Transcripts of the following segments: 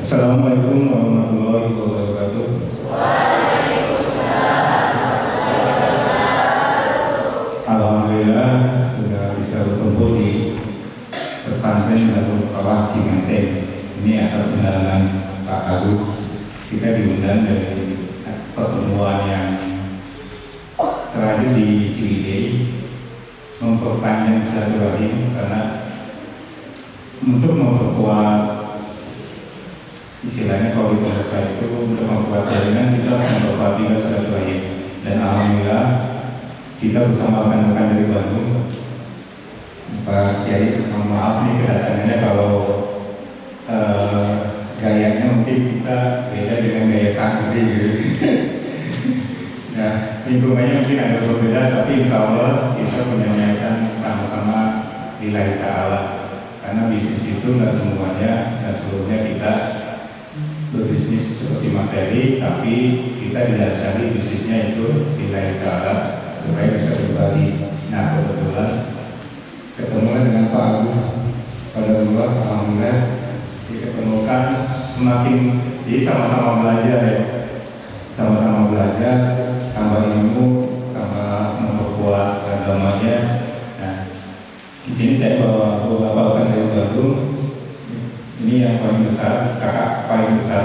Assalamualaikum warahmatullahi wabarakatuh. Alhamdulillah sudah bisa bertemu di pesantren Darul Falah Cimete. Ini atas undangan Pak Agus. Kita diundang dari pertemuan yang terakhir di Ciwidey, memperpanjang silaturahim karena untuk memperkuat istilahnya kalau di bahasa itu untuk membuat jaringan kita harus memperhatikan silaturahim. Dan alhamdulillah kita bersama rekan-rekan dari Bandung. Pak Kiai, mohon maaf nih kedatangannya kalau gayanya mungkin kita beda dengan gaya santri gitu. Nah, lingkungannya mungkin ada berbeda, tapi insya Allah kita menyanyikan sama-sama lillahi ta'ala. Karena bisnis itu nggak semuanya, nggak seluruhnya kita berbisnis seperti materi, tapi kita didasari bisnisnya itu lillahi ta'ala supaya bisa berbagi. Nah, kebetulan ketemu dengan Pak Agus pada luar, alhamdulillah diketemukan semakin, jadi sama-sama belajar ya, sama-sama belajar, tambah ilmu, tambah memperkuat agamanya. Nah, di sini saya bawa beberapa rekan dari Bandung. Ini yang paling besar, kakak paling besar.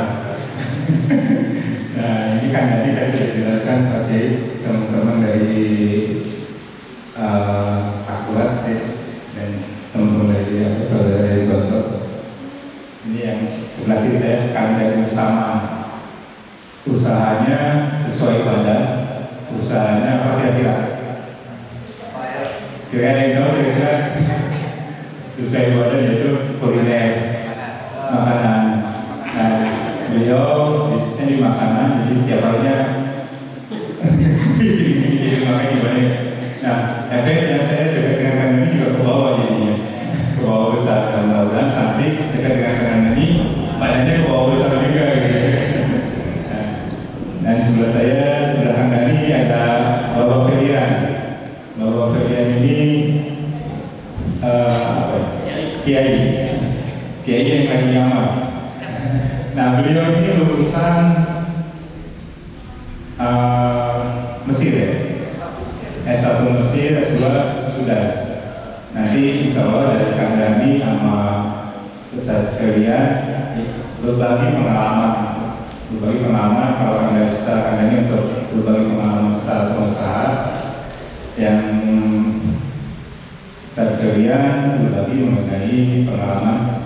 Nah, ini kan tadi saya sudah jelaskan tadi teman-teman dari Akurat dan teman-teman dari saudara dari Gontor. Ini yang sebelah kiri saya kami dari Mustama. Usahanya sesuai badan, usahanya apa kira-kira? Kira-kira sesuai badan yaitu kuliner, makanan. Nah, beliau bisnisnya di makanan, jadi tiap harinya jadi makan gimana. Nah, efeknya saya dekat dengan kanan ini juga ke bawah jadinya, ke bawah besar. Dan mudah-mudahan sampai dekat dengan kanan ini badannya ke bawah besar juga gitu. Nah, dan sebelah saya, sebelah kanan ini ada Bapak Ferian. Bapak Ferian ini Kiai yang lagi nyamar. Nah, beliau ini lulusan Mesir ya, S1 Mesir, S2 sudah. Nanti insya Allah dari Kang Dani sama Ustaz Ferian berbagi pengalaman kalau Anda Kang Dani untuk berbagi pengalaman secara pengusaha, yang Ustaz Ferian berbagi mengenai pengalaman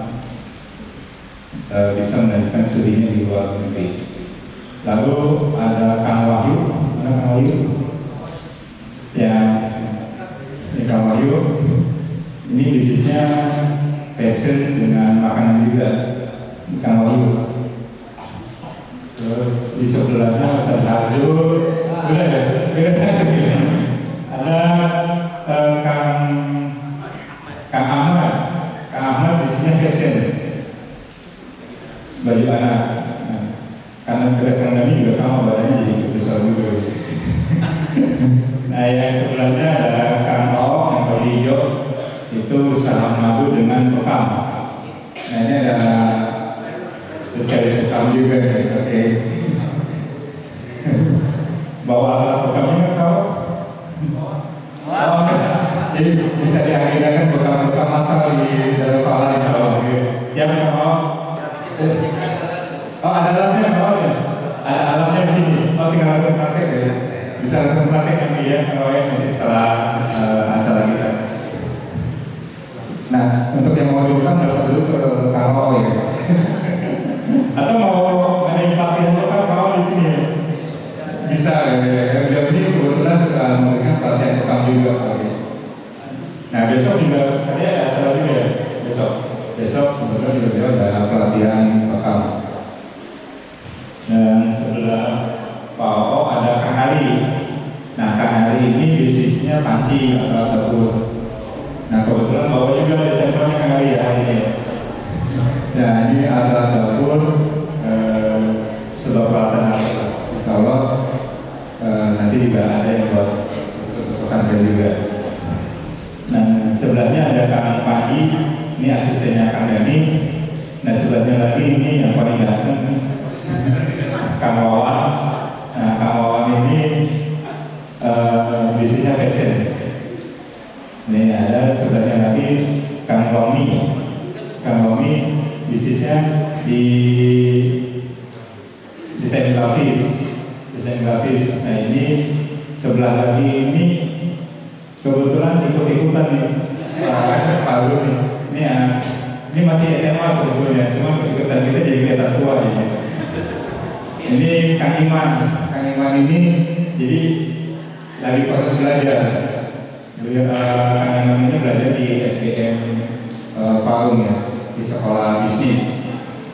bisa melanjutkan studinya di luar negeri. Lalu ada Kang Wahyu, ini Kang Wahyu, ini bisnisnya fashion dengan makanan juga, Kang Wahyu. Terus di sebelahnya Ustaz Harjur, ada Kang Ahmad. Kang Ahmad bisnisnya fashion, baju anak. Nah, karena gerakan kami juga sama badannya jadi besar juga. Nah, yang sebelahnya ada Kang Paok yang baju hijau, itu usaha madu dengan bekam. Nah, ini ada spesialis bekam juga ya. Oke. Bawa alat bekamnya kan kau? Oh, jadi bisa diagendakan bekam-bekam masal di Darul Falah insya Allah. Siap ya Pak? Oh, ada alatnya Pak ya? Ada alatnya di sini. Oh, tinggal langsung praktek ya. Bisa langsung praktek nanti ya, kalau ya nanti setelah acara kita. Nah, untuk yang mau dibuka dapat dulu ke Kang ya. Atau mau ada yang pelatihan lokal Kang di sini ya? Bisa ya. Beliau ini kebetulan sudah memberikan pelatihan lokal juga Pak. Nah, besok juga ada acara juga ya? Besok kebetulan juga beliau ada pelatihan lokal. Dan sebelah Pak O ada Kang Ali. Nah, Kang Ali ini bisnisnya panci atau dapur. Nah, kebetulan bawa juga desembernya Kang Ali ya hari ini. Nah, ini ada dapur sebab pelatihan insya Allah nanti juga ada yang buat pesantren juga. Nah, sebelahnya ada Kang Pandi, ini asistennya Kang Dani. Nah sebenarnya lagi ini yang paling ganteng Kang Wawan. Nah Kang Wawan ini bisnisnya fashion. Ini ada sebenarnya lagi Kang Romi. Kang Romi bisnisnya di desain grafis. Nah ini sebelah lagi ini kebetulan ikut-ikutan nih Pak Guru nih. Ini masih SMA sebetulnya, cuma ikutan kita jadi kelihatan tua ya. Ini Kang Iman ini jadi lagi proses belajar. Kang Iman ini belajar di SGM Parung ya, di sekolah bisnis.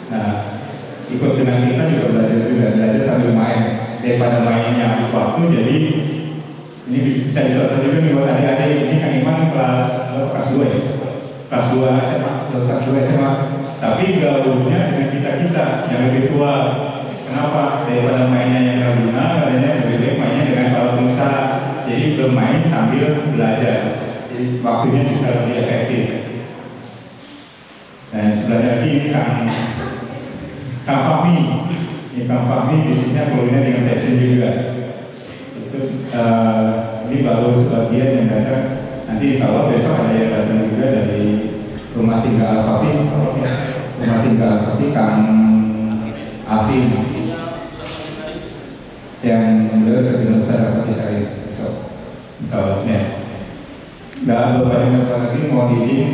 Nah, ikut dengan kita juga belajar sambil main. Daripada mainnya habis waktu, jadi ini bisa dicontoh juga nih buat adik-adik. Ini Kang Iman kelas 2 ya? Kelas 2 SMA. Tapi gaulnya dengan kita yang lebih tua. Kenapa? Daripada mainnya yang gak guna, katanya lebih baik mainnya dengan para pengusaha. Jadi bermain sambil belajar. Jadi waktunya bisa lebih efektif. Nah sebenarnya lagi ini Kang Fahmi. Ini Kang Fahmi bisnisnya kuliner dengan fashion juga. Ini baru sebagian yang datang. Nanti insya Allah besok ada yang datang juga dari Rumah Singgah Al-Fatih. Rumah Singgah Al-Fatih Kang Afin yang beliau terjun besar dapat dicari besok. Insya Allah ya. Nggak banyak lagi mau didim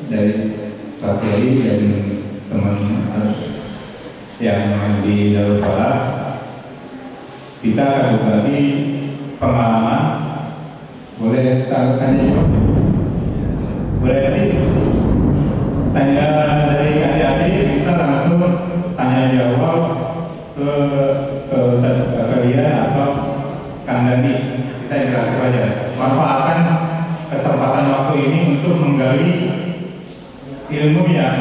dari Pak Kiai dan teman yang di Darul Falah. Kita akan berbagi pengalaman. Boleh tanya jawab? Boleh nanti tanya dari adik-adik bisa langsung tanya jawab ke kalian atau Kang Dani. Kita interaktif aja. Manfaatkan kesempatan waktu ini untuk menggali ilmu yang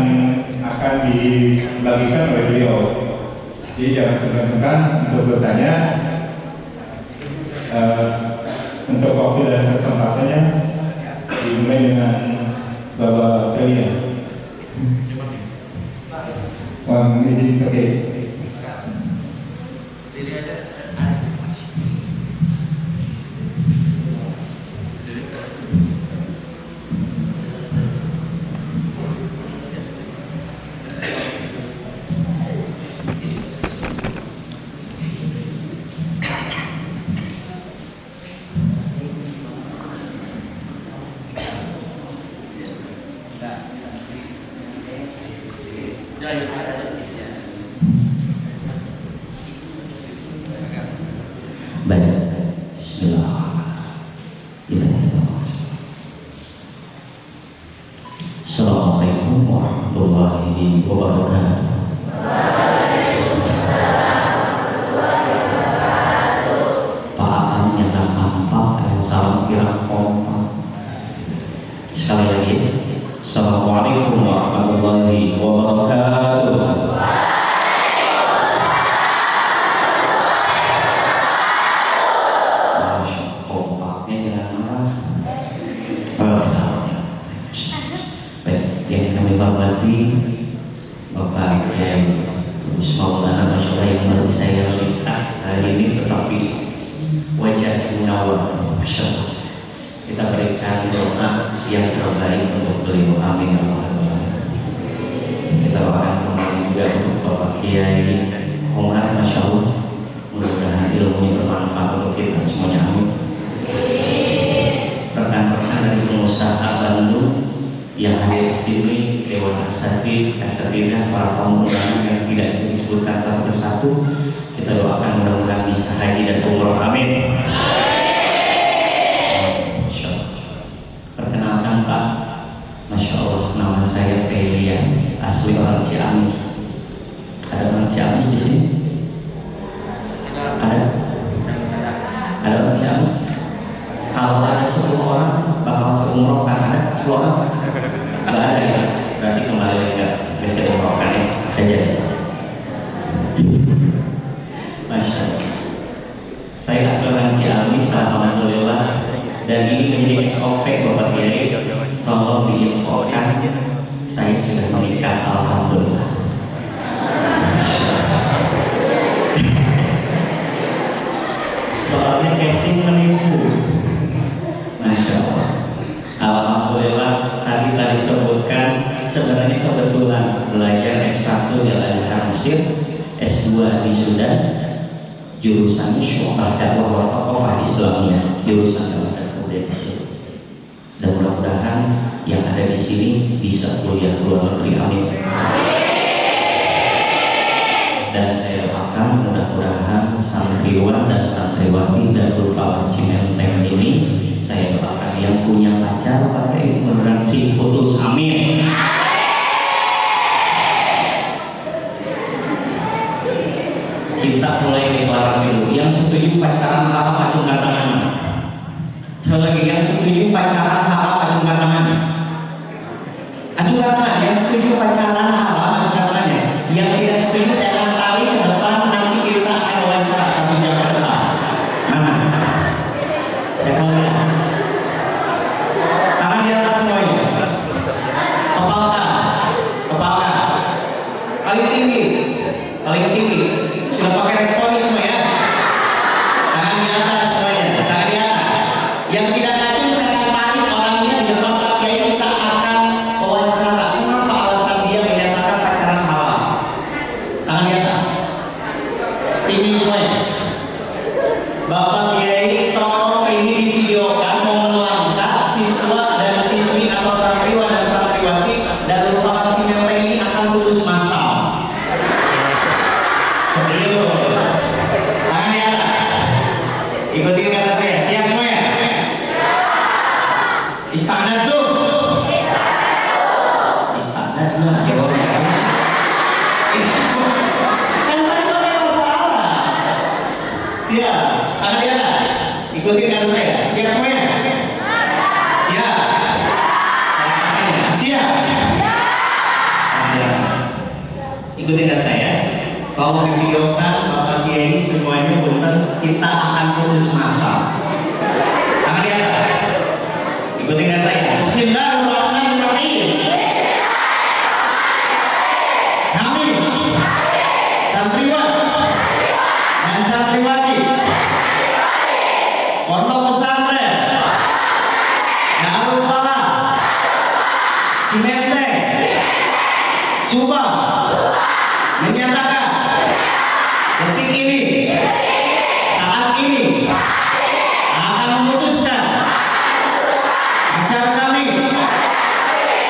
akan dibagikan oleh beliau. Jadi jangan sungkan-sungkan untuk bertanya. Untuk waktu dan kesempatannya dimulai dengan Bapak kalian. Wah, ini oke. Assalamualaikum warahmatullahi wabarakatuh. Pak Akan nyata tampak dan salam kira kompak. Sekali lagi, Assalamualaikum warahmatullahi wabarakatuh. Kompaknya jangan marah. Yang kami hormati Bapak Kiai Maulana Masyaallah yang baru saya lihat hari ini, tetapi wajah munawwar, Masya Allah. Kita berikan doa yang terbaik untuk beliau, amin ya Allah. Kita doakan kembali juga untuk Bapak Kiai Omar, Masya Allah, mudah-mudahan ilmunya bermanfaat untuk kita semuanya, amin. Rekan-rekan dari pengusaha Bandung yang hadir di sini, Dewan Asatidz, Asatidzah, para tamu undangan yang tidak disebutkan satu persatu, kita doakan mudah-mudahan bisa haji dan umroh, amin. Perkenalkan Pak, Masya Allah, nama saya Felia, asli orang Ciamis. Ada orang Ciamis di sini? Ada orang Ciamis? Kalau ada 10 orang bakal seumroh, kan ada 10 orang? Nggak ada ya? Berarti kembali enggak bisa diumrohkan ya? Aja. Masya Allah. Saya asli orang Ciamis, alhamdulillah. Dan ini menjadi SOP Bapak Kiai. Tolong diinfokan, saya sudah menikah, alhamdulillah. S1 di Al-Azhar Mesir, S2 di Sudan, jurusannya Syu'bah Dakwah wa Thaqafah Islamiyah, jurusan dakwah dan kebudayaan Mesir. Dan mudah-mudahan yang ada di sini bisa kuliah luar negeri, amin. Dan saya doakan mudah-mudahan santriwan dan santriwati Darul Falah Cimenteng ini, saya doakan yang punya pacar pakai beneran sih putus, amin. Kita mulai deklarasi dulu. Yang setuju pacaran haram acungkan tangannya. Sekali lagi, yang setuju pacaran haram acungkan tangannya. Acungkan tangan. Yang setuju pacaran haram acungkan tangannya. Yang tidak setuju saya akan tarik ke depan, nanti kita akan wawancara 1 jam ke depan. Mana? Saya mau lihat. Tangan di atas semuanya. Kepalkan. Kepalkan. Paling tinggi. Paling tinggi. Sudah pakai responnya semua ya? Tangan di atas semuanya. Tangan di atas. Yang tidak tajam saya akan tarik orangnya di depan Pak Kiai, kita akan wawancara. Kenapa alasan dia menyatakan pacaran halal? Tangan di atas. Tinggi semuanya. Bapak Kiai, tolong ini divideokan, mohon langkah siswa dan siswi atau santriwan dan santriwati Darul Falah Cimenteng ini akan lulus massal. Serius. Tangan di atas. Ikuti kata saya. Siap semuanya? Istiqomah tuh. Istiqomah tuh. Kan tadi pakai bahasa Arab. Siap. Tangan di atas. Ikuti kata saya. Siap semuanya? Siap. Siap. Tangan di atas. Ikuti kata saya. Kalau divideokan Bapak Kiai semuanya benar, kita akan putus massal. Tangan di atas. Ikuti kata saya. Bismillahirrahmanirrahim. Kami santriwan dan santriwati Pondok Pesantren Darul Falah Cimenteng Subang menyatakan detik ini, saat ini akan memutuskan acara kami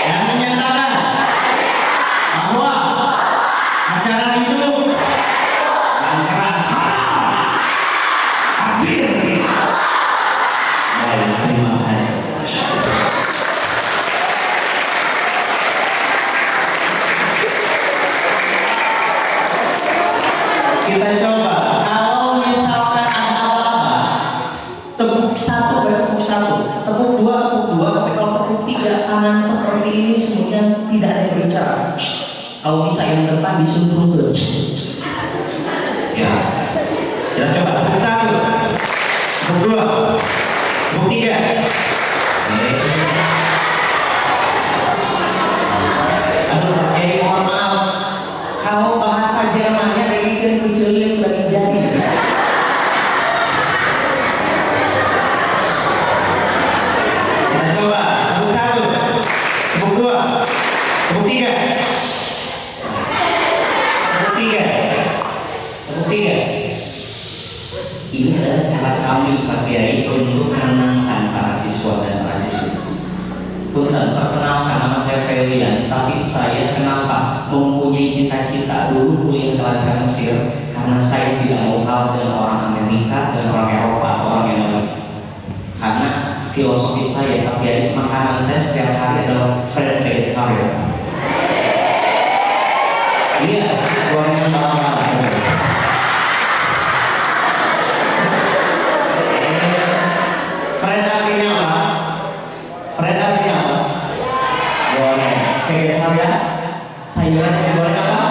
dan menyatakan bahwa acara itu dan keras hadir. Baik, terima kasih. Kita coba, kalau misalkan ada apa-apa, tepuk 1 tepuk 1, tepuk 2 tepuk 2, tapi kalau tepuk 3 tangan seperti ini semuanya tidak ada yang berbicara. Kalau bisa yang depan disuruh terus. Ya, kita coba tepuk 1, tepuk 2, tepuk 3. Aduh, Pak, mohon maaf. Kalau bahasa Jermannya dari kucing bagi jari. Kita coba tepuk 1, tepuk 2, tepuk 3, tepuk 3, tepuk 3. Ini adalah cara kami Pak Kiai untuk menenangkan para siswa dan para siswi. Punten, perkenalkan nama saya Felian, tapi saya kenapa mempunyai cita-cita dulu kuliah ke Al-Azhar Mesir, karena saya tidak mau kalah dengan orang Amerika dan orang Eropa atau orang yang lain. Karena filosofi saya, tapi makanan saya setiap hari adalah vegetarian. Iya, goreng salah. Fred artinya apa? Fred artinya apa? Goreng vegetarian. Sayuran yang goreng apa?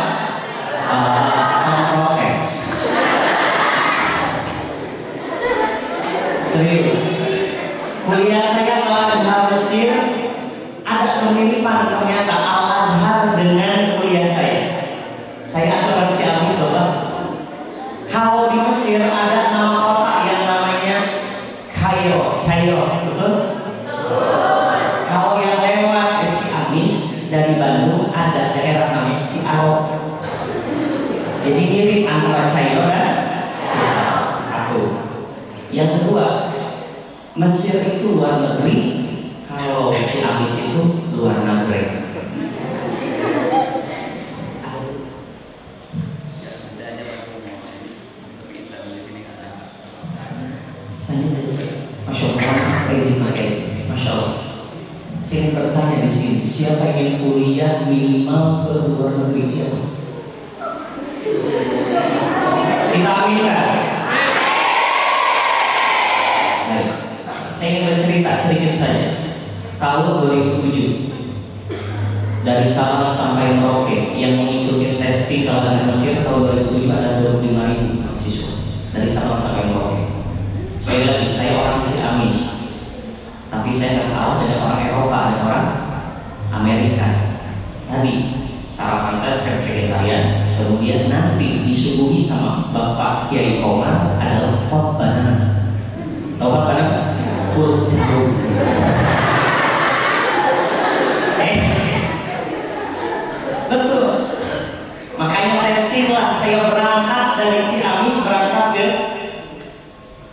Proteks. Serius. Kuliah saya ke Al-Azhar Mesir ada kemiripan ternyata Al-Azhar dengan kuliah saya. Saya asal dari Ciamis, Bapak. Kalau di Mesir ada nama kota yang namanya Cairo, betul? Kalau yang lewat dari Ciamis dari Bandung ada daerah namanya Ciarok. Jadi mirip antara China dan Cina. Satu. Yang kedua, Mesir itu luar negeri, kalau Ciamis itu luar negeri. Masya Allah, ini pakai. Masya Allah. Saya bertanya di sini, siapa yang kuliah minimal ke luar negeri? Siapa? Kita aminkan. Baik, saya ingin bercerita sedikit saja. Tahun 2007, dari Sabah sampai Merauke yang mengikuti testing ke bahasa Mesir tahun 2007 ada 25.000 mahasiswa dari Sabah sampai Merauke. Saya orang Ciamis, tapi saya nggak tahu ada orang Eropa, ada orang Amerika. Tadi sarapan saya vegetarian, kemudian nanti disuguhi sama Bapak Kiai Komar adalah pot banana. Tahu pot banana? Pur jeruk. Betul. Makanya testing lah, saya berangkat dari Ciamis berangkat ke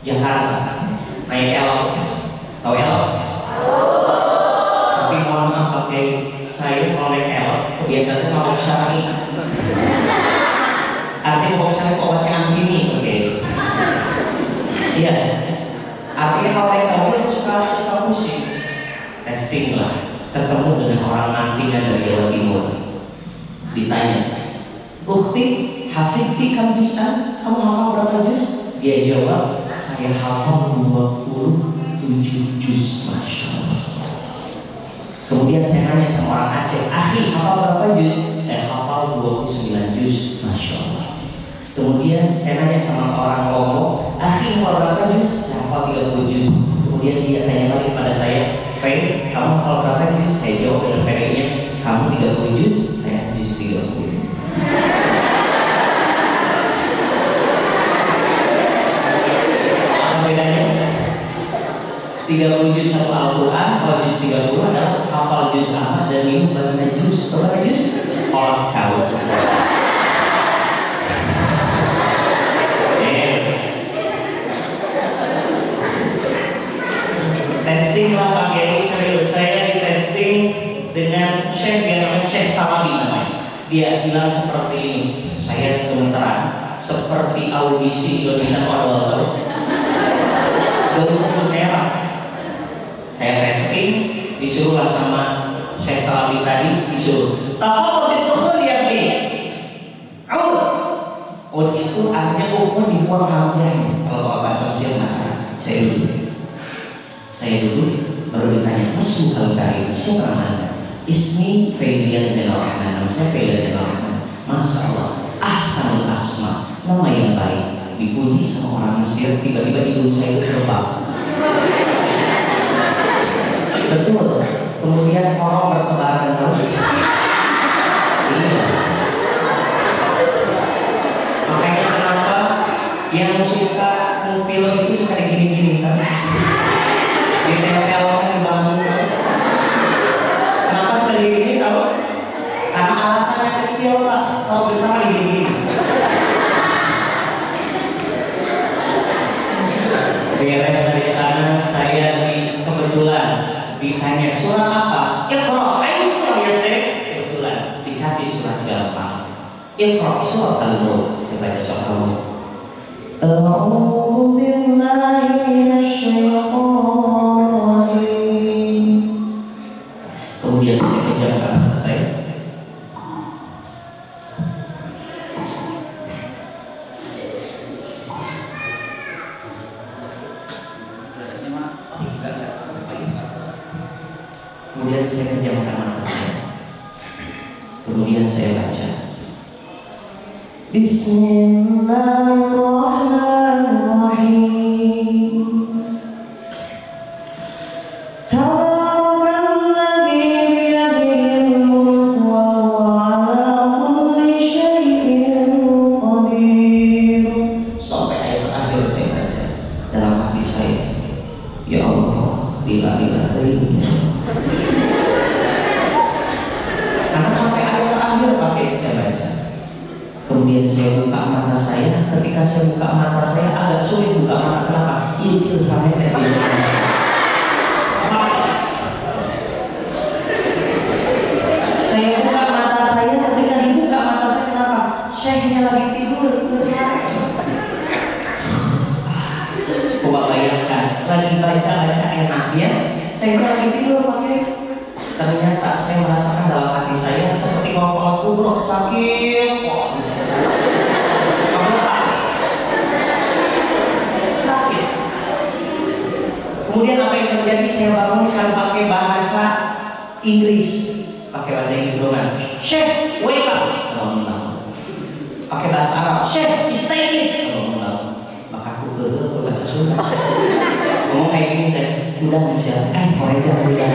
Jakarta. Naik elok. Tahu elok? Tapi mohon maaf pakai saya kalau naik elok biasanya mau syari. Artinya mau syari obatnya anggini, oke? Iya. Artinya kalau naik elok suka pusing. Testing lah. Ketemu dengan orang nantinya dari Jawa Timur. Ditanya, "Ukhti, hafidti kam juz'an? Kamu hafal berapa juz?" Dia jawab, "Saya hafal 27 juz." Masya Allah. Kemudian saya nanya sama orang Aceh, "Akhi, hafal berapa juz?" "Saya hafal 29 juz." Masya Allah. Kemudian saya nanya sama orang Lombok, "Akhi, hafal berapa juz?" "Saya hafal 30 juz." Kemudian dia tanya lagi pada saya, "Fei, kamu hafal berapa juz?" Saya jawab dengan pedenya, "Kamu 30 juz, saya juz 30." Bedanya 30 juz satu Al-Quran, kalau juz 30 adalah hafal juz apa dan minum banana juz. Berapa juz? Kolak caut. Testing lah pakai serius. Saya di testing dengan Syekh, dia namanya Syekh Salabi namanya. Dia bilang seperti ini, saya gemeteran seperti audisi Indonesia Idol. Gak usah merah. Saya testing, disuruhlah sama Syekh Salabi tadi, disuruh tafadhol didukhul ya bi. Oh itu artinya umur di buang hamzah. Kalau bahasa Mesir maka saya duduk baru ditanya, "Masmu al-karim, siapa Anda?" "Ismi Faidian Zainal Rahman." Nama saya Faidian Zainal Rahman. Masya Allah, ahsanul asma, nama yang baik. Dipuji sama orang Mesir, tiba-tiba ibu saya itu terbang. Betul. Kemudian orang bertebaran terus. Iya. Makanya kenapa yang suka film itu suka digini-gini kan? Ditempelkan di bangku. Kenapa suka digini tahu? Karena alasannya kecil Pak, kalau besar digini-gini. Beres dari sana, saya kebetulan ditanya surah apa? Iqra, ayo surah ya Syekh. Kebetulan dikasih surah gampang. Iqra surah Al-Mulk. Saya baca surah Al-Mulk. A'udzu billahi minasyaitonir rajim. Kemudian saya kerjakan mata saya. Kemudian saya kerjakan mata saya. Kemudian saya baca, Bismillahirrahmanirrahim. Tabarakalladzi biyadihil mulku wa huwa ala kulli syai'in qadir. Sampai ayat terakhir saya baca dalam hati saya, ya Allah, bila ini. Karena sampai akhir pakai saya baca. Kemudian saya buka mata saya. Ketika saya buka mata saya agak sulit buka mata. Kenapa? Injil rahmat dari saya buka mata saya. Ketika dibuka mata saya, kenapa? Syekhnya lagi tidur. Coba bayangkan, lagi baca enak ya. Saya lagi tidur pakai. Ternyata saya merasakan dalam hati saya seperti kalau kubur sakit. Sakit. Kemudian apa yang terjadi? Saya bangunkan pakai bahasa Inggris, pakai bahasa Inggris kan. Syekh, wake up. Pakai bahasa Arab. Syekh, stay. Maka aku ke bahasa Sunda. Ngomong kayak gini saya, udah Masya. Koreja udah.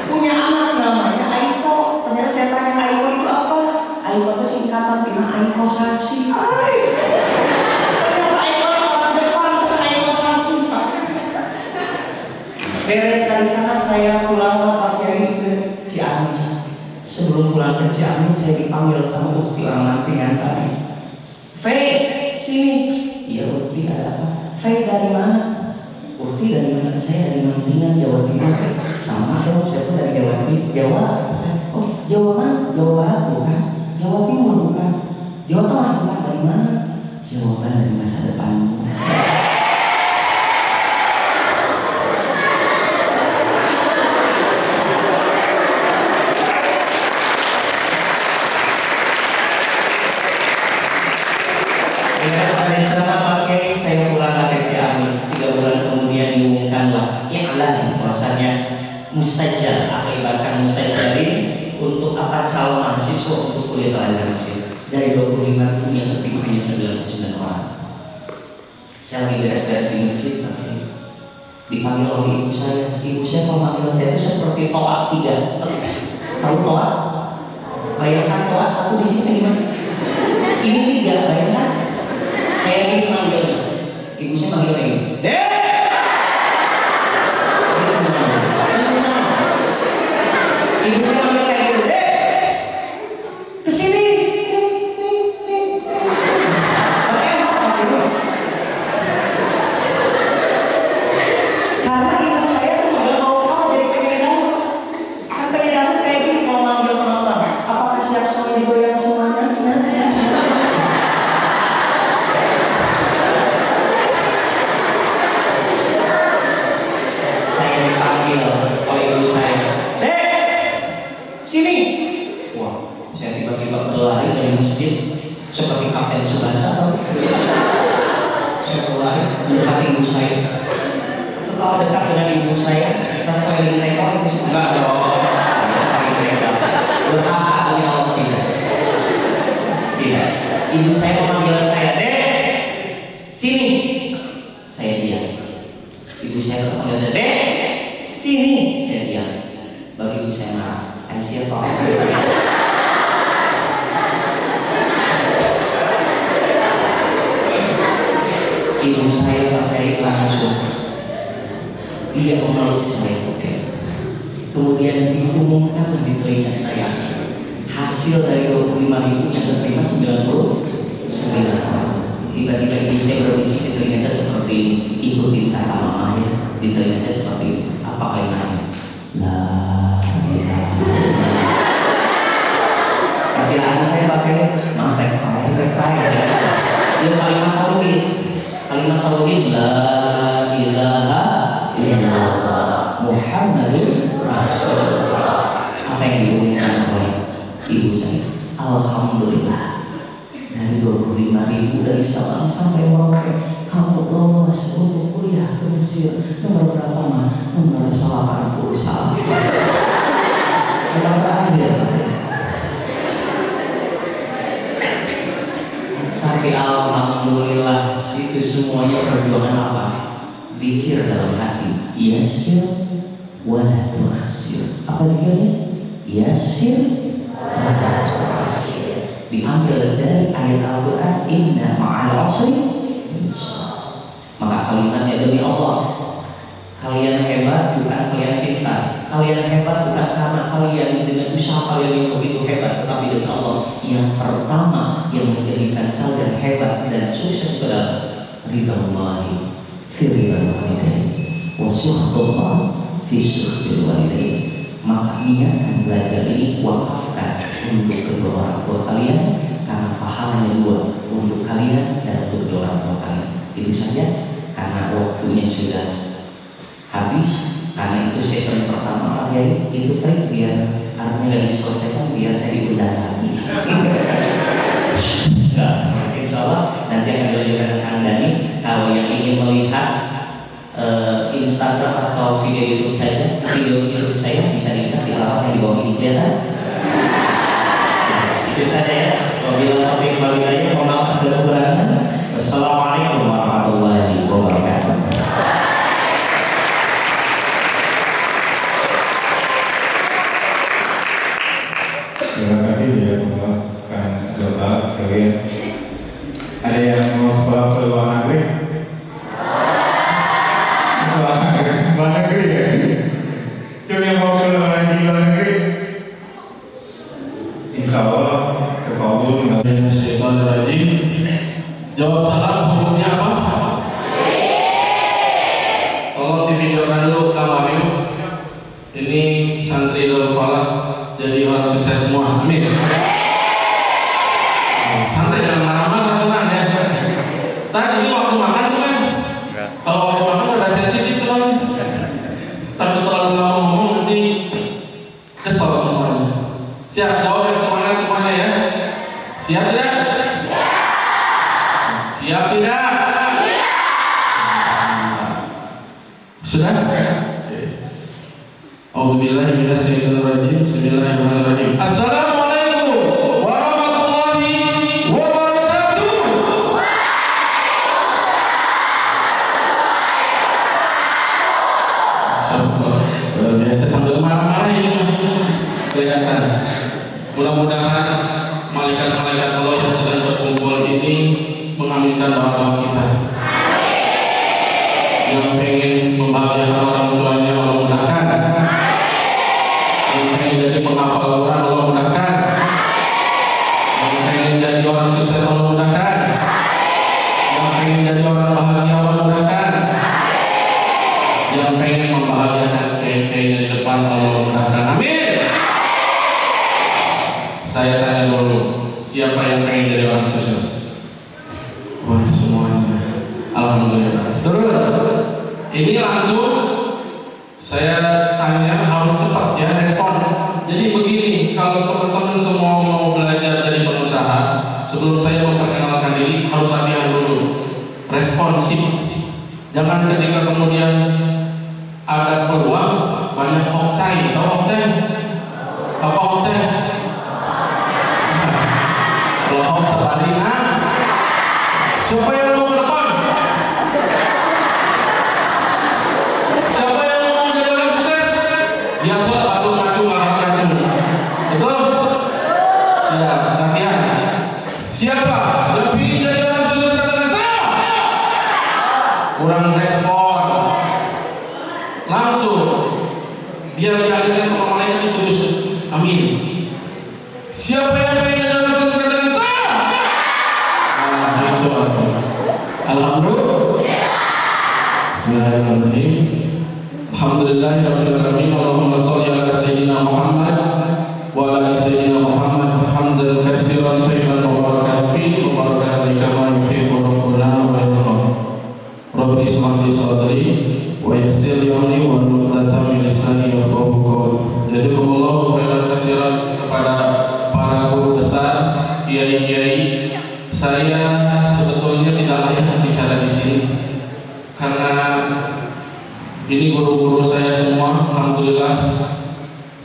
Punya anak namanya Aiko. Ternyata saya tanya Aiko itu apa? Aiko itu singkatan dari Aiko Sasi. Ternyata Aiko orang depan bukan Aiko Sasi. Beres dari sana saya pulang Pak Kiai ke Ciamis. Sebelum pulang ke Ciamis saya dipanggil sama Ukti orang Lampingan kami. Fei, sini. Iya Ukti, ada apa? Fei dari mana? Ukti dari mana? Saya dari Lampingan, Jawa Timur. Sama dong, saya pun dari Jawa Timur. Oh Jawa mana? Jawa Barat bukan? Jawa Timur bukan? Jawa Tengah bukan? Dari mana? Jawaban dari masa depanmu. Dari sana pakai saya pulang ke Ciamis. 3 bulan kemudian diumumkanlah iklan bahwasanya musajjal akibatkan musajarin untuk apa calon mahasiswa untuk kuliah Al-Azhar Mesir. Dari 25 yang terima hanya 99 orang. Saya lagi beres-beres di masjid, dipanggil oleh ibu saya. Ibu saya memanggil saya itu seperti toa 3. Tahu toa? Bayangkan toa 1 di sini gimana? Ini 3, bayangkan. Kayak gini manggilnya. Ibu saya manggil kayak gini. Dek! Ibu saya manggil kayak gitu, Dek! Kesini! Karena ibu saya tuh udah mau tahu dari pengen sampai dalam kayak gini kalau manggil penonton. Apakah siap semuanya digoyang semuanya? Saya dipanggil oleh ibu saya. Sini. Wah, saya tiba-tiba berlari dari masjid seperti Kapten Tsubasa. Saya berlari mendekati ibu saya. Setelah dekat dengan ibu saya, sesuai dengan tengok ibu saya enggak dong. Saya mereka berkata demi Allah tidak. Tidak. Ibu saya memanggil saya, Dek, sini. Saya diam. Ibu saya memanggil saya, Dek, sini. Saya diam. Bagi ibu saya marah. Aisyah Pak. Ibu saya pakai langsung. Dia memeluk saya oke. Kemudian diumumkan di telinga saya hasil dari 25.000 yang terima 99 orang. Tiba-tiba ibu saya berbisik di telinga saya seperti ikutin kata mamanya. Di telinga saya seperti apa kalimatnya? La ilaha illallah. Tapi anak saya pakai mantek dia kalimat tauhid la ilaha illallah Muhammadur Rasulullah. Apa yang diumumkan oleh ibu saya? Alhamdulillah, dari 25.000 dari Sabang sampai Merauke kamu lolos untuk kuliah ke Mesir. Nomor berapa mah? Nomor 81. yassir wa la tu'assir. Apa dikiranya? Yassir wa la tu'assir. Diambil dari ayat Al-Quran, inna ma'al usri yusra. Maka kalimatnya demi Allah, kalian hebat bukan kalian pintar, kalian hebat bukan karena kalian dengan usaha kalian yang begitu hebat, tetapi dengan Allah yang pertama yang menjadikan kalian hebat dan sukses adalah ridhallahi fi ridhal walidain wa sukhtullah fi sukhtil walidain. Maka niatkan belajar ini wakafkan untuk kedua orang tua kalian, karena pahalanya dua, untuk kalian dan untuk kedua orang tua kalian. Itu saja, karena waktunya sudah habis. Karena itu sesi pertama Pak Yai, itu trik biar artinya lagi selesaikan biar saya diundang lagi. Enggak, insya Allah nanti akan dilanjutkan Kang Dani. Kalau yang ingin melihat Instagram atau video YouTube saya, bisa dilihat di alamatnya di bawah ini, kelihatan? Itu saja ya. Wabillahi taufiq wal hidayah. Mohon maaf atas kekurangan. Wassalamualaikum warahmatullahi wabarakatuh. Terima kasih ya Kang Doa kalian. Ada yang mau sekolah ke luar negeri? Luar negeri ya? Coba yang mau ke luar negeri? Insya Allah kekabul. Jawab salam hukumnya apa? Tolong divideokan dulu Kang Wahyu. Ini santri Darul Falah jadi orang sukses semua. Amin. Santai, jangan marah-marah, tenang ya. Tadi ini waktu makan tuh kan? Kalau waktu makan udah sensitif soalnya. Tapi terlalu lama ngomong nanti kesel semuanya. Siap jawab yang semuanya ya? Siap tidak? Siap tidak? Sudah? Auzubillahi minasyaitonir rajim. Bismillahirrahmanirrahim. Assalamualaikum warahmatullahi wabarakatuh. Luar biasa, sambil marah-marah ini kelihatan. Mudah-mudahan malaikat-malaikat Allah yang sedang berkumpul ini mengaminkan doa-doa kita. Yang pengen membahagiakan orang tuanya Allah mudahkan. Yang pengen jadi penghafal Quran Allah mudahkan. Yang pengen jadi orang sukses Allah mudahkan. Yang pengen jadi orang bahagia Allah mudahkan. Yang pengen membahagiakan kayaknya di depan Allah mudahkan. Amin. Saya tanya dulu, siapa yang pengen jadi orang sukses? Wah, semuanya. Alhamdulillah. Terus ini langsung saya tanya, harus cepat ya respon. Jadi begini, kalau teman-teman semua mau belajar jadi pengusaha, sebelum saya memperkenalkan diri harus latihan dulu. Responsif. Jangan ketika kemudian ada peluang banyak hokcai. Tahu hokcai? Apa hokcai? Kalau hok sebaliknya, siapa yang mau ke depan? Siapa yang mau menjadi orang sukses? Dia buat batu maju maju. Betul? Ya, latihan. Siapa lebih jadi orang sukses dengan saya? Kurang respon. Langsung dia dialihkan sama malaikat disuruh. Amin. Siapa yang pengen jadi orang sukses dengan saya? Nah, itu alhamdulillah. Bismillahirrahmanirrahim. Alhamdulillahirabbil alamin. Allahumma shalli ala sayyidina Muhammad wa ala ali sayyidina Muhammad hamdan katsiran thayyiban mubarakan fihi wa barakan kama yuhibbu rabbuna wa yarda. Rabbi ishrah li sadri wa yassir li amri wa hlul 'uqdatam min lisani yafqahu qawli. Jazakumullahu khairan katsiran kepada para guru besar, kiai-kiai. Saya sebetulnya tidak layak bicara di sini karena ini guru-guru saya semua, alhamdulillah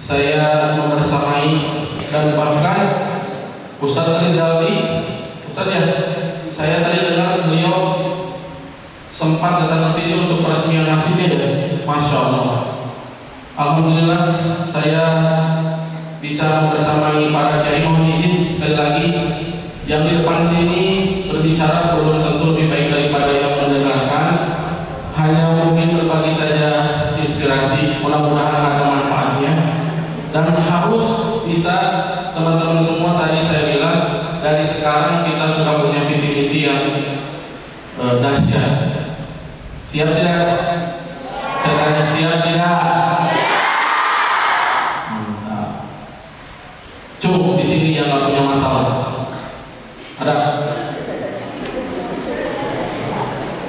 saya membersamai, dan bahkan Ustaz Rizali, Ustaz ya, saya tadi dengar beliau sempat datang ke sini untuk peresmian masjidnya ya. Masya Allah. Alhamdulillah saya bisa bersamai para kiai. Mohon izin sekali lagi yang di depan sini berbicara belum tentu lebih baik daripada yang mendengarkan. Hanya mungkin berbagi saja inspirasi, mudah-mudahan ada manfaatnya. Dan harus bisa teman-teman semua, tadi saya bilang dari sekarang kita sudah punya visi misi yang dahsyat. Siap tidak? Saya tanya siap tidak? Cuk di sini yang nggak punya masalah. Ada?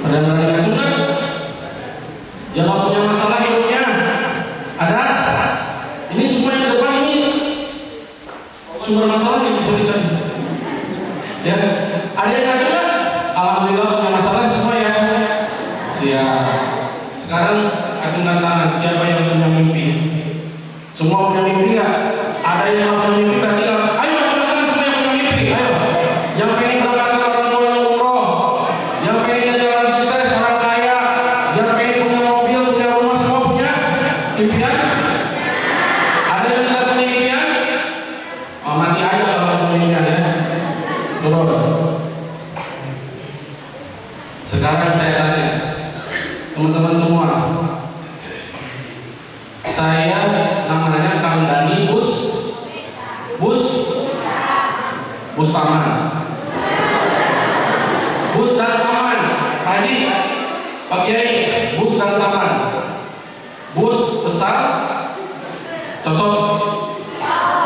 Ada yang berani ngacu nggak? Yang nggak punya masalah hidupnya? Ada? Ini semua yang di depan ini sumber masalah yang bisa. Ya, ada yang ngacu nggak? Alhamdulillah punya masalah semua ya. Siap. Sekarang acungkan tangan. Siapa yang punya mimpi? Semua punya mimpi nggak? Ada yang punya mimpi berarti nggak? Ayo acungkan tangan semua yang punya mimpi. Ayo. Yang pengen berangkat ke orang tua yang umroh, yang pengen jalan sukses orang kaya, yang pengen punya mobil, punya rumah, semua punya impian. Ada yang tidak punya impian? Oh, mati aja kalau punya impian ya. Turun. Sekarang saya tanya teman-teman semua, saya namanya Kang Dani Bus Taman, Bus dan Taman. Tadi Pak Kiai, Bus dan Taman. Bus besar, cocok.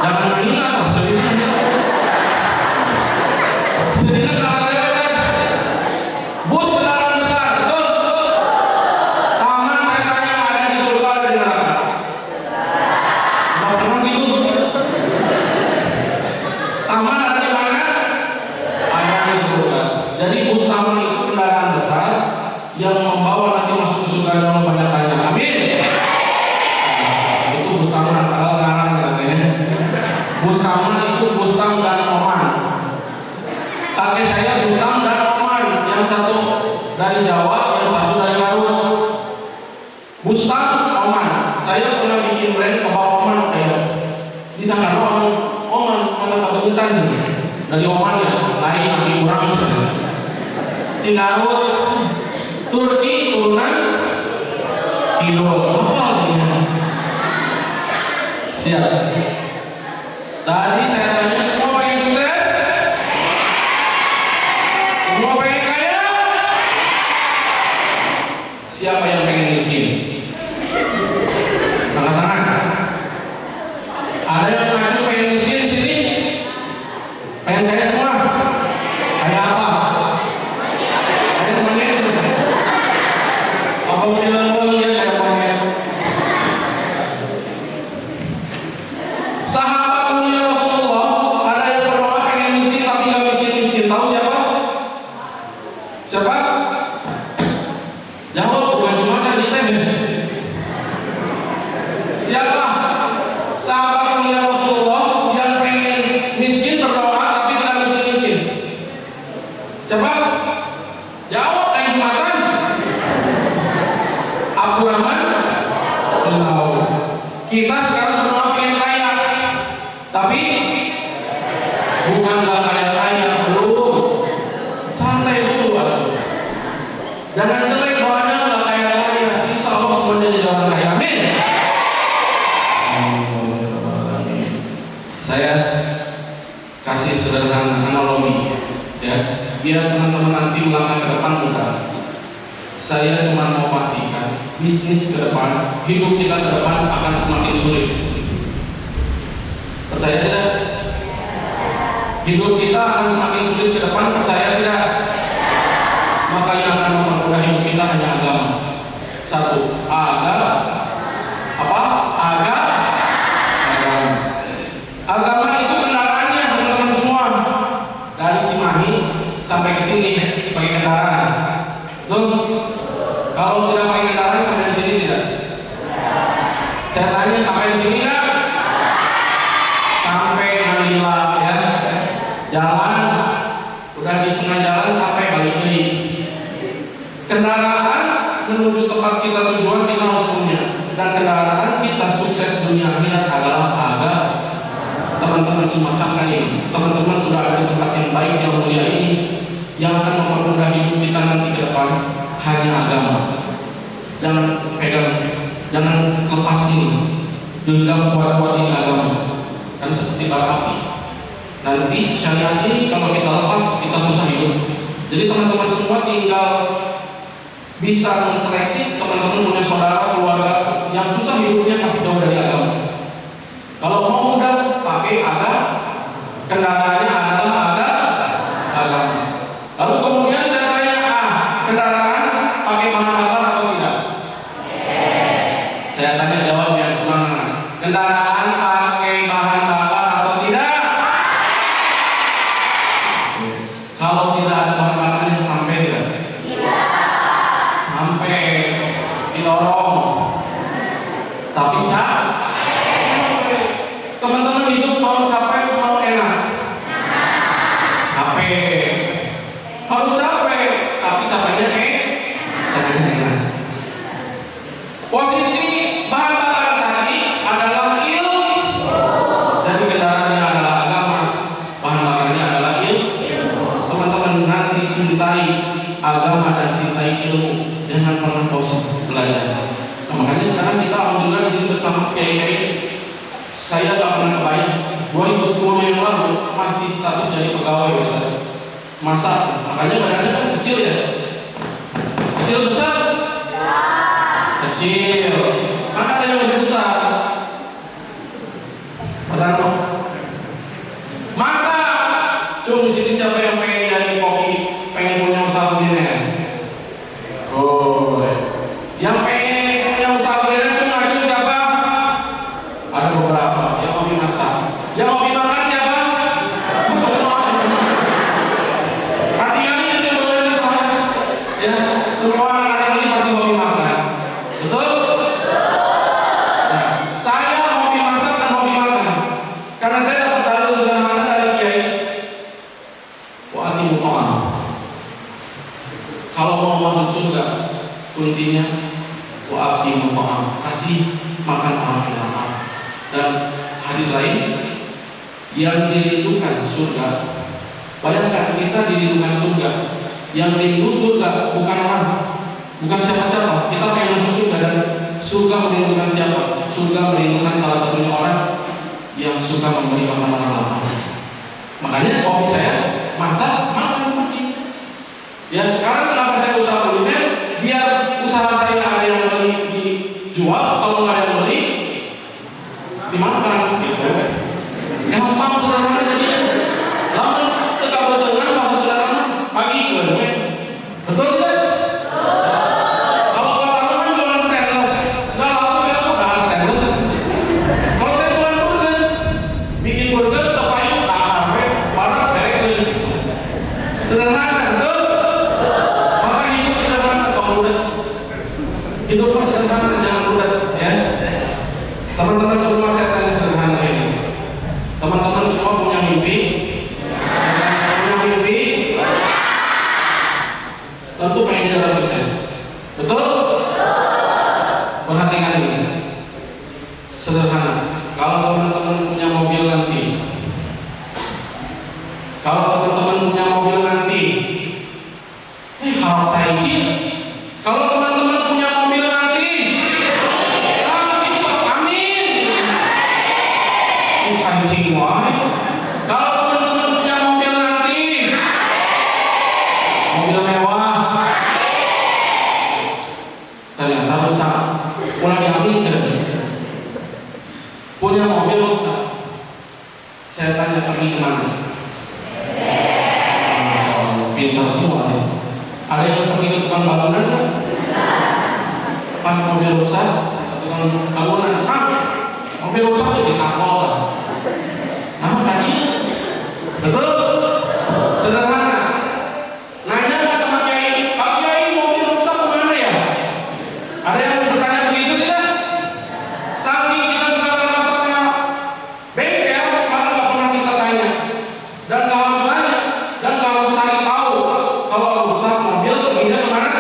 Jangan menghina, sedihnya kalau lewat. Bus kendaraan besar, betul. Taman saya tanya ada di surga ada di neraka? Nggak pernah gitu. Taman ada di mana? Ada di surga. Jadi bus taman itu kendaraan besar yang membawa nanti masuk ke surga dalam banyak tanya. Amin. Nah, itu bus taman kalau ngarang katanya. Bus taman itu Bustam dan Oman. Kakek saya Bustam dan Oman, yang satu dari Jawa, yang satu dari Garut. Bustam Oman. Saya pernah bikin brand kebab Oman kayak di sana orang Oman mana kebetulan dari Oman ya, lain lagi kurang. Di Garut, Turki turunan Kidul. Siap. Tadi saya tanya semua pengen sukses, semua pengen kaya. Siapa yang pengen miskin? Angkat tangan. Ada yang ngaku pengen miskin di sini? Pengen kaya semua? Kaya apa? Kaya temannya? Apa bilang ya kaya temannya? Sahabat mulia Rasulullah, ada yang berdoa pengen miskin tapi nggak miskin. Tahu siapa? Siapa? Jawab, bukan cuma kan kita deh. Siapa? Sahabat mulia Rasulullah yang pengen miskin berdoa tapi tidak miskin. Siapa? Jawab, kayak jumatan. Abdurrahman bin Auf. Kita sekarang berdoa pengen kaya, tapi bukan nggak kaya belum. Santai dulu, jangan jelek doanya nggak kaya. Insya Allah semuanya jadi orang kaya. Amin. Saya kasih sederhana analogi, ya, biar teman-teman nanti melangkah ke depan mudah. Saya cuma mau pastikan bisnis ke depan, hidup kita ke depan akan semakin sulit. Percaya tidak? Hidup kita akan semakin sulit ke depan, percaya tidak? Maka yang akan mempermudah hidup kita hanya agama. Satu, agama. Apa? Agama itu kendaraannya teman-teman semua. Dari Cimahi sampai ke sini pakai kendaraan. Betul? Kalau tidak pakai kendaraan sampai di sini tidak? Saya tanya sampai di sini nggak? Sampai Manila ya. Jalan udah di tengah jalan sampai balik lagi. Kendaraan menuju tempat kita tujuan kita harus punya teman-teman semua camkan ini. Teman-teman sudah ada di tempat yang baik, yang mulia ini, yang akan mempermudah hidup kita nanti ke depan hanya agama. Jangan pegang, jangan lepas ini. Genggam kuat-kuat ini agama. Dan seperti bara api. Nanti syariat ini kalau kita lepas, kita susah hidup. Jadi teman-teman semua tinggal bisa menseleksi teman-teman punya saudara, keluarga yang susah hidupnya masih jauh dari agama. Kalau mau mudah, pakai kendaraannya adalah agama. Lalu kemudian saya tanya, kendaraan pakai bahan bakar atau tidak? Saya tanya jawab yang semangat. Kendaraan pakai bahan bakar atau tidak? Kalau tidak ada bahan bakarnya sampai tidak? Sampai didorong. Tapi teman-teman hidup mau capek, mau enak? Capek. Harus capek, tapi capeknya enak. Posisi bahan bakar tadi adalah ilmu. Jadi kendaraannya adalah agama. Bahan bakarnya adalah ilmu. Teman-teman nanti cintai agama dan cintai ilmu. Jangan pernah bosan belajar. Makanya sekarang kita alhamdulillah di sini bersama kiai-kiai. Saya tak pernah kebayang 2010 yang lalu masih status jadi pegawai besar. Masa, makanya badannya kan kecil ya. Kecil besar? Kecil. Mana ada yang lebih besar? Pertama. Masa? Cuma di sini siapa yang pengen jadi koki, pengen punya usaha sendiri? Oh, yang pengen punya usaha sendiri itu ngaju siapa? Ada beberapa. Yang hobi masak, yang hobi makan siapa? Hati-hati itu boleh soalnya. Ya, semua anak ini pasti hobi makan. Betul? Nah, saya hobi masak dan hobi makan. Karena saya dapat dalil sederhana dari kiai. Wa'ati mu'am. Kalau mau masuk surga, kuncinya wa'ati mu'am. Kasih makan orang yang lapar. Dan hadis lain yang dirindukan surga. Bayangkan kita dirindukan surga. Yang rindu surga bukan orang, bukan siapa-siapa. Kita pengen masuk surga dan surga merindukan siapa? Surga merindukan salah satunya orang yang suka memberi makan orang lapar. Makanya hobi saya masak, makan pasti. Ya sekarang kenapa saya usaha kuliner? Biar usaha saya ada yang beli dijual, kalau nggak ada yang beli dimakan gitu. Gampang sederhana jadi. Lalu tetap bertengah bahasa sederhana pagi gitu. Betul tidak? Kalau bapak kan jualan stainless, segala aku bilang udah stainless. Kalau saya jualan burger, bikin burger terpayung tak sampai barang balik. Sederhana, betul? Maka hidup sederhana atau mudah? Hidup sederhana jangan mudah, ya. Teman-teman semua saya tanya sederhana ini. Teman-teman semua punya mimpi? Punya mimpi? Tentu pengen jalan sukses. Betul? Perhatikan ini. Sederhana. Kalau teman-teman punya mobil nanti, harap tinggi. Kalau teman-teman punya mobil nanti, cancing wae. Kalau teman-teman punya mobil nanti, mobil mewah, ternyata rusak, mulai diambil kan? Punya mobil rusak, saya tanya pergi kemana? Pintar semua nih. Ada yang pergi ke tukang bangunan kan? Pas mobil rusak, tukang bangunan, mobil rusak jadi kapal kan? Nah, tadi betul, sederhana. Nanya nggak sama Kiai, Pak Kiai mobil rusak kemana ya? Ada yang bertanya begitu tidak? Saking kita sudah kenal sama bengkel, maka nggak pernah kita tanya dan nggak harus tanya dan nggak harus cari tahu kalau rusak mobil perginya kemana?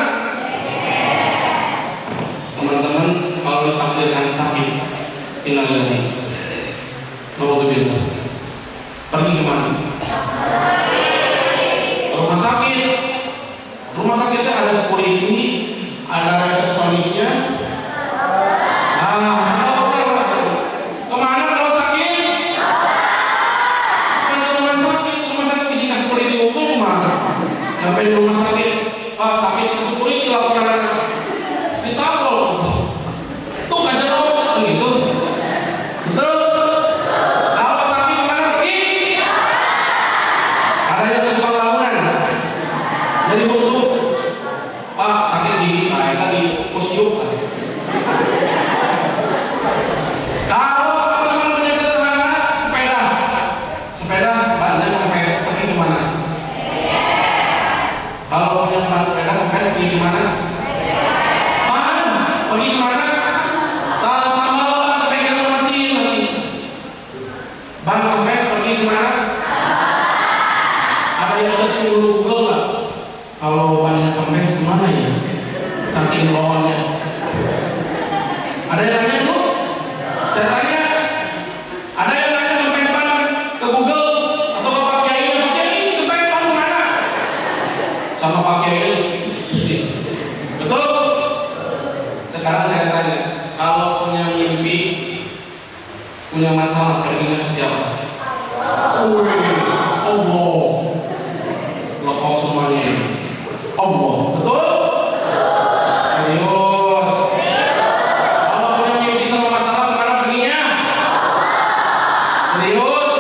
Teman-teman, kalau ditakdirkan sakit, tinggal lagi. Alhamdulillah. Pergi kemana? Rumah sakit. Rumah sakitnya ada security, ada resepsionisnya. Kemana kalau sakit? Bukan ke rumah sakit isinya security umum kemana? Sampai di rumah sakit, Pak sakit ke security laporan ditapol. Tuh kan jauh gitu. Betul? Kalau sakit kemana pergi? Ada yang ke tukang bangunan. Jadi butuh Pak sakit gigi, nah itu di museum. Kalau teman-teman punya sederhana, sepeda banyak kempes, pergi kemana? Kalau punya teman sepeda kempes, pergi kemana? Pergi kemana? Tambal pegang mesin. Ban kempes pergi kemana? Ada yang searching dulu Google nggak? Kalau bannya kempes kemana ya? Saking lawannya. Ada yang nanya bu? Saya tanya. Ada yang nanya kempes ban ke Google atau ke Pak Kiai? Pak Kiai kempes ban kemana? Sama Pak Kiai. Betul? Sekarang saya tanya. Kalau punya mimpi, punya masalah, perginya ke siapa? Allah. Lepas semuanya. Allah. Betul? Serius. Kalau punya mimpi sama masalah, kemana perginya? Serius?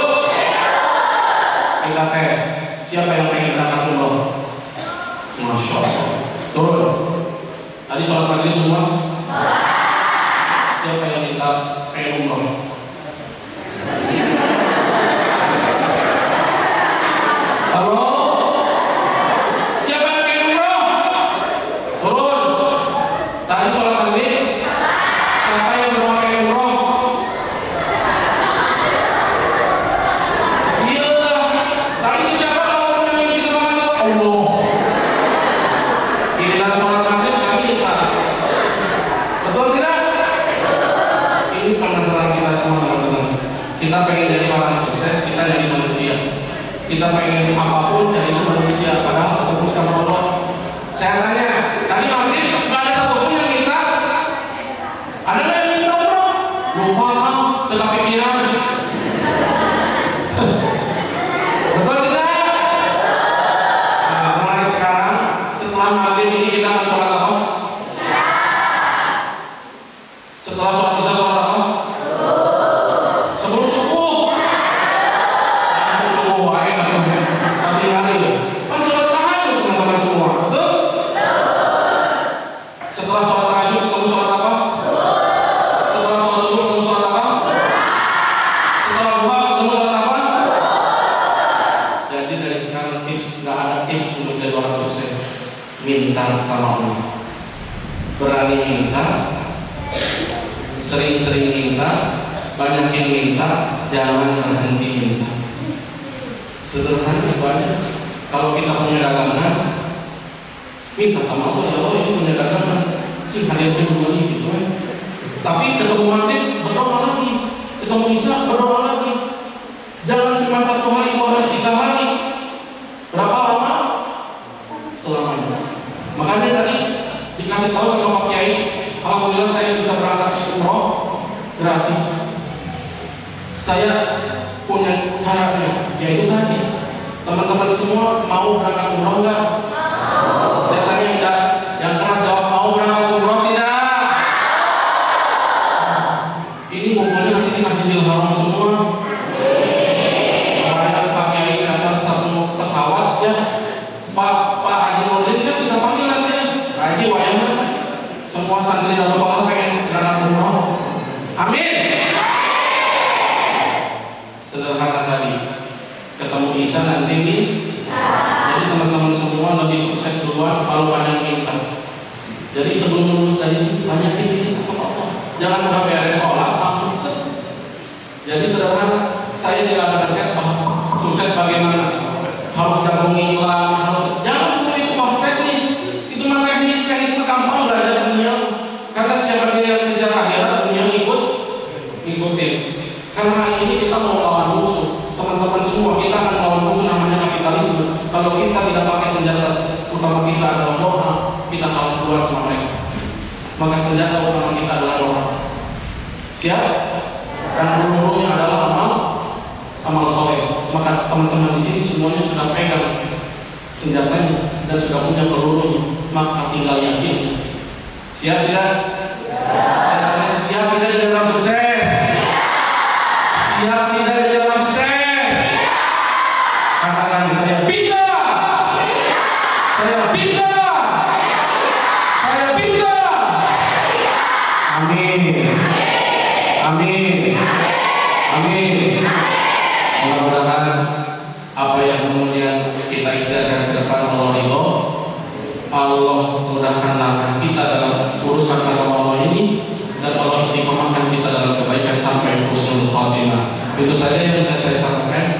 Kita tes. Siapa yang pengen berangkat umroh? Masya Allah. Turun. Tadi sholat maghrib semua. Siapa yang minta pengen umroh? Halo? Siapa yang pengen umroh? Turun. Tadi sholat maghrib. Siapa yang berdoa pengen umroh? Iya lah. Tadi itu siapa kalau punya mimpi sama masalah? Allah. Giliran sholat maghrib nggak minta. Betul tidak? Ini penasaran kita semua teman-teman. Kita pengen jadi orang sukses, kita jadi manusia. Kita pengen apapun jadi manusia. Padahal ketemu sama Allah. Saya tanya, tadi maghrib nggak ada satupun yang minta. Ada nggak yang minta bro? Lupa kan? Tetap pikiran. Betul tidak? Nah, mulai sekarang setelah maghrib ini kita akan sholat apa? Setelah sholat kita sholat apa? Sebelum subuh. Langsung subuh baik. Satu hari. Kan sholat tahajud teman-teman semua. Betul? Setelah sholat tahajud kamu sholat apa? Setelah sholat subuh kamu sholat apa? Setelah duha kamu sholat apa? Jadi dari sekarang tips, nggak ada tips untuk jadi orang sukses. Minta sama Allah. Berani minta. Sering-sering minta, banyakin minta, jangan berhenti minta. Sederhana itu aja. Kalau kita punya dagangan, minta sama Allah, ya Allah ini punya dagangan. Sih harian kedua ini gitu kan. Tapi ketemu maghrib berdoa lagi, ketemu isya berdoa lagi. Jangan cuma 1 hari, 2 hari, 3 hari. Berapa lama? Selamanya. Makanya tadi dikasih tahu sama Pak Kiai, alhamdulillah saya bisa berangkat umroh gratis. Saya punya caranya, yaitu tadi teman-teman semua mau berangkat umroh nggak? Saya tanya tidak, yang keras jawab mau berangkat umroh tidak? Ini pokoknya nanti dikasih ilham semua. Kemarin Pak Kiai datang satu pesawat ya, Pak Haji Nurdin kan kita panggil nanti Haji wayangnya. Semua santri dan bapak pengen berangkat umroh. Amin. Sederhana tadi. Ketemu Isa nanti nih. Jadi teman-teman semua lebih sukses duluan, baru banyak minta. Jadi sebelum lulus dari sini banyak minta sama Allah. Jangan udah beres sholat langsung set. Jadi sederhana. Saya tidak ada resep sukses bagaimana. Harus gabung iklan, harus jangan itu harus teknis. Itu mah teknis gampang belajar dunia. Karena siapa dia yang kejar akhirat, dunia ikutin. Karena hari ini kita mau lawan musuh, teman-teman semua Kalau kita tidak pakai senjata utama kita adalah doa, kita akan keluar sama mereka. Maka senjata utama kita adalah doa. Siap? Dan hulu-hulunya adalah amal soleh. Maka teman-teman di sini semuanya sudah pegang senjatanya dan sudah punya pelurunya. Maka tinggal yakin. Siap tidak? Saya tanya, siap tidak jadi orang sukses? Siap tidak jadi orang sukses? Katakan, saya bisa. Saya bisa. Saya bisa. Amin. Amin. Amin. Mudah-mudahan apa yang kemudian kita ikhtiarkan ke depan Allah ridho. Allah mudahkan langkah kita dalam urusan agama Allah ini, dan Allah istiqomahkan kita dalam kebaikan sampai husnul khatimah. Itu saja yang bisa saya sampaikan.